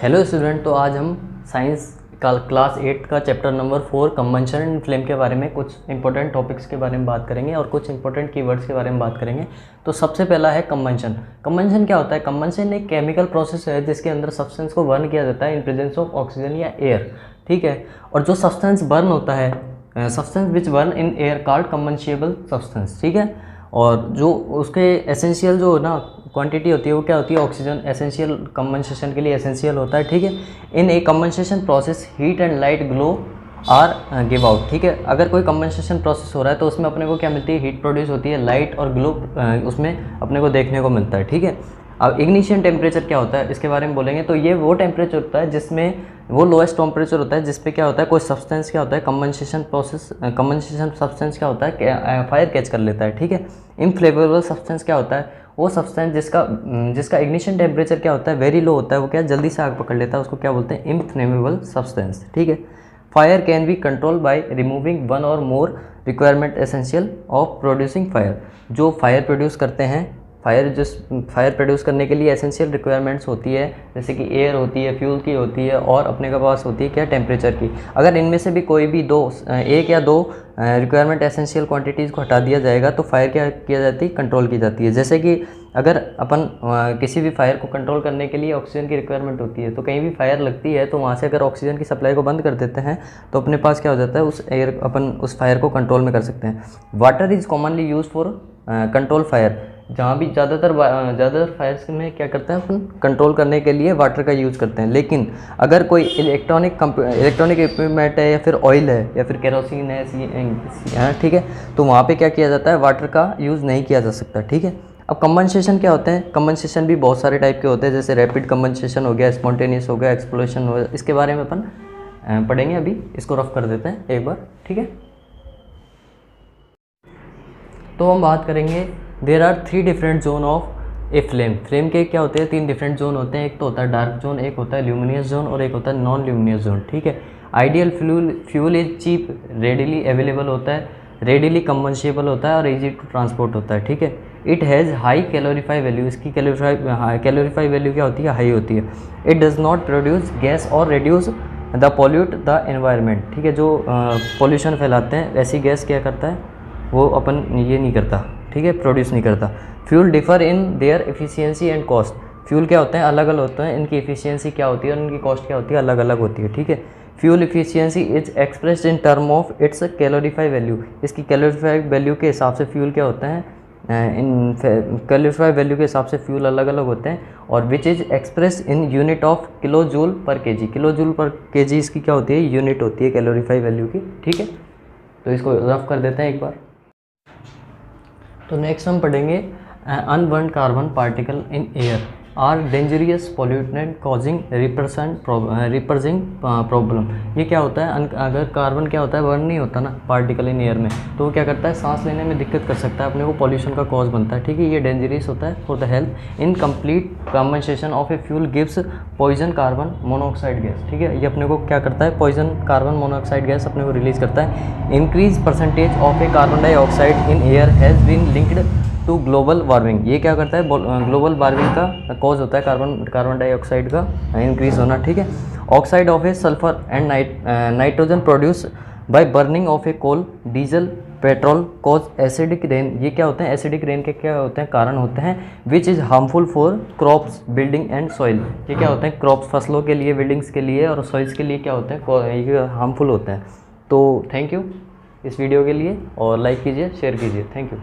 Hello student, तो आज हम साइंस का क्लास 8 का chapter number 4 combustion and flame के बारे में कुछ इंपॉर्टेंट टॉपिक्स के बारे में बात करेंगे और कुछ इंपॉर्टेंट कीवर्ड्स के बारे में बात करेंगे। तो सबसे पहला है कंबंशन। कंबंशन क्या होता है? कंबंशन एक केमिकल प्रोसेस है जिसके अंदर सब्सटेंस को बर्न किया जाता है इन प्रेजेंस ऑफ ऑक्सीजन या एयर। ठीक है, और जो सब्सटेंस बर्न होता है, substance which burn in air called combustible substance. ठीक है, और जो उसके एसेंशियल जो ना क्वांटिटी होती है वो क्या होती है? ऑक्सीजन एसेंशियल कंबंसेशन के लिए एसेंशियल होता है। ठीक है, in a combustion process heat and light glow are give out. ठीक है, अगर कोई कंबंसेशन प्रोसेस हो रहा है तो उसमें अपने को क्या मिलती है? हीट प्रोड्यूस होती है, लाइट और ग्लो उसमें अपने को देखने को मिलता है। ठीक है, अब इग्निशन टेम्परेचर क्या होता है इसके बारे में बोलेंगे। तो ये वो टेम्परेचर होता है जिसमें वो लोएस्ट टेम्परेचर होता है जिसपे क्या होता है? कोई सब्सटेंस क्या होता है? कंबंसेशन प्रोसेस, कंबंसेशन सब्सटेंस क्या होता है? फायर कैच कर लेता है। ठीक है, इनफ्लेमेबल सब्सटेंस क्या होता है? वो सब्सटेंस जिसका इग्निशन टेम्परेचर क्या होता है? वेरी लो होता है, वो क्या जल्दी से आग पकड़ लेता है, उसको क्या बोलते हैं? Inflammable substance. ठीक है, fire can be control by removing one or more requirement essential of producing fire. जो फायर प्रोड्यूस करते हैं, फायर प्रोड्यूस करने के लिए एसेंशियल रिक्वायरमेंट्स होती है, जैसे कि एयर होती है, फ्यूल की होती है, और अपने के पास होती है क्या? टेम्परेचर की। अगर इनमें से भी कोई भी एक या दो रिक्वायरमेंट एसेंशियल क्वांटिटीज़ को हटा दिया जाएगा तो फायर क्या किया जाती है? कंट्रोल की जाती है। जैसे कि अगर अपन किसी भी फायर को कंट्रोल करने के लिए ऑक्सीजन की रिक्वायरमेंट होती है, तो कहीं भी फायर लगती है तो वहाँ से अगर ऑक्सीजन की सप्लाई को बंद कर देते हैं तो अपने पास क्या हो जाता है? अपन उस फायर को कंट्रोल में कर सकते हैं। Water is commonly use for control fire. जहाँ भी ज़्यादातर फायर्स में क्या करते हैं? अपन कंट्रोल करने के लिए वाटर का यूज़ करते हैं। लेकिन अगर कोई इलेक्ट्रॉनिक इक्विपमेंट है या फिर ऑयल है या फिर केरोसिन है, ठीक है, तो वहाँ पे क्या किया जाता है? वाटर का यूज़ नहीं किया जा सकता। ठीक है, अब कंबंसेशन क्या होते हैं? कंबंसेशन भी बहुत सारे टाइप के होते हैं, जैसे रैपिड कंबंसेशन हो गया, स्पॉन्टेनियस हो गया, एक्सप्लोशन हो गया। इसके बारे में अपन पढ़ेंगे, अभी इसको रफ कर देते हैं एक बार। ठीक है, तो हम बात करेंगे there are 3 different zone of a flame. Flame के क्या होते हैं? 3 डिफरेंट जोन होते हैं। एक तो होता है डार्क जोन, एक होता है ल्यूमिनियस जोन और एक होता है नॉन ल्यूमिनियस जोन। ठीक है, ideal fuel is cheap, readily available होता है, रेडिली कंबंशिएबल होता है और इजी टू ट्रांसपोर्ट होता है। ठीक है, it has high calorific value. इसकी कैलोरीफाई वैल्यू क्या होती है? हाई होती है। It does not produce gas or reduce the pollute the environment. ठीक है, जो पॉल्यूशन फैलाते हैं ऐसी गैस क्या करता है? वो अपन ये नहीं करता। ठीक है, प्रोड्यूस नहीं करता। Fuel differ in their efficiency and cost. Fuel क्या होते हैं? अलग अलग होते हैं, इनकी एफिशिएंसी क्या होती है और इनकी कॉस्ट क्या होती है? अलग अलग होती है। ठीक है, fuel efficiency is expressed in term of its calorific value. इसकी कैलोरीफाई वैल्यू के हिसाब से फ्यूल क्या होते हैं? इन कैलोरीफाई वैल्यू के हिसाब से फ्यूल अलग अलग होते हैं। और which is express in unit of kilo joule पर के जी। किलो जूल पर के जी इसकी क्या होती है? यूनिट होती है कैलोरीफाई वैल्यू की। ठीक है, तो इसको रफ कर देते हैं एक बार। तो नेक्स्ट हम पढ़ेंगे unburnt carbon particle in air are dangerous pollutant causing reversing problem. ये क्या होता है? अगर कार्बन क्या होता है? बर्न नहीं होता ना पार्टिकल इन एयर में, तो वो क्या करता है? सांस लेने में दिक्कत कर सकता है, अपने को पॉल्यूशन का कॉज बनता है। ठीक है, ये डेंजरियस होता है for the health. Incomplete combustion of a fuel gives poison carbon monoxide gas. ठीक है, ये अपने को क्या करता है? पॉइजन कार्बन मोनोऑक्साइड गैस अपने को रिलीज करता है। Increase percentage of a carbon dioxide in air has been linked to global warming. ये क्या करता है? ग्लोबल वार्मिंग का कॉज होता है कार्बन डाइऑक्साइड का इंक्रीज होना। ठीक है, oxide of a sulphur and nitrogen produce by burning of a coal, diesel, petrol cause acidic rain. ये क्या होते हैं? एसिडिक रेन के क्या होते हैं? कारण होते हैं। Which is harmful for crops, building and soil. ये क्या होते हैं? क्रॉप्स, फसलों के लिए, बिल्डिंग्स के लिए और सॉइल्स के लिए क्या होते हैं? ये हार्मफुल होते हैं। तो थैंक यू इस वीडियो के लिए, और लाइक कीजिए, शेयर कीजिए। Thank you.